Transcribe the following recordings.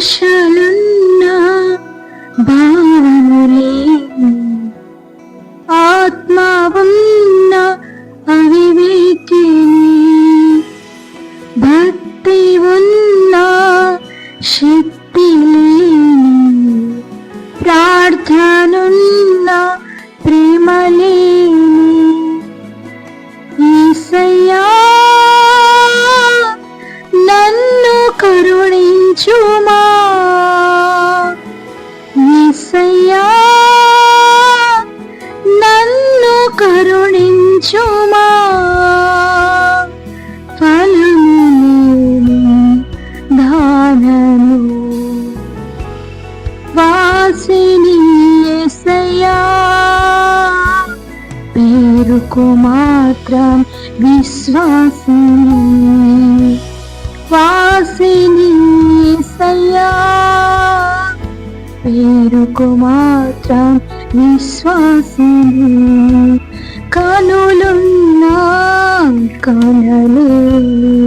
ఆశలున్నా భావములేని ఆత్మ ఉన్న అవివేకిని, భక్తి ఉన్న శక్తి లేని, ప్రార్థనున్న ప్రేమ లేని యేసయ్యా నన్ను కరుణించుమా, యేసయ్యా నన్ను కరుణించుమా. ఫలములేని దానను వాసిని యేసయ్యా, పేరుకు మాత్రం విశ్వాసిని, వాసిని యేసయ్యా, పేరుకు మాత్రం విశ్వాసిని. కనులున్నా కనలేని,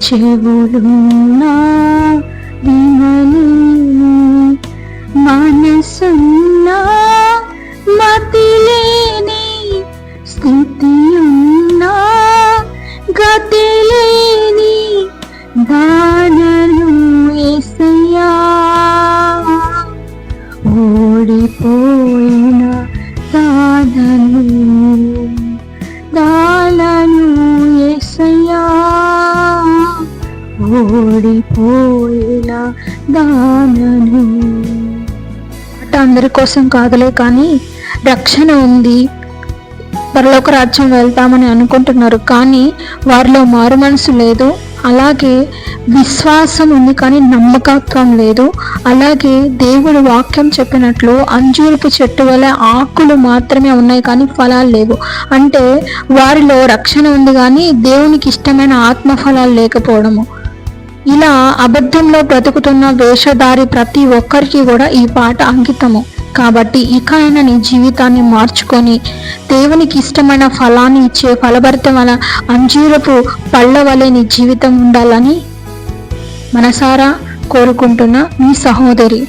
చెవులున్నా వినలేని, మనసున్నా మతిలేని, స్థితి ఉన్నా గతి లేని దానను యేసయ్యా, ఓడిపోయిన దానను యేసయ్యా, ఓడిపోయిన దానను. అందరి కోసం కాదులే, కానీ రక్షణ ఉంది, పరలోక రాజ్యం వెళ్తామని అనుకుంటున్నారు, కానీ వారిలో మారు మనసు లేదు. అలాగే విశ్వాసం ఉంది కానీ నమ్మకత్వం లేదు. అలాగే దేవుడు వాక్యం చెప్పినట్లు అంజూరపు చెట్టు వల్ల ఆకులు మాత్రమే ఉన్నాయి కానీ ఫలాలు లేవు. అంటే వారిలో రక్షణ ఉంది కానీ దేవునికి ఇష్టమైన ఆత్మ ఫలాలు లేకపోవడము. ఇలా అబద్ధంలో బ్రతుకుతున్న వేషధారి ప్రతి ఒక్కరికి కూడా ఈ పాట అంకితము. కాబట్టి ఇక అయినా నీ జీవితాన్ని మార్చుకొని దేవునికి ఇష్టమైన ఫలాన్ని ఇచ్చే ఫలభరితమైన అంజూరపు పళ్ళ వలె నీ జీవితం ఉండాలని మనసారా కోరుకుంటున్న మీ సహోదరి.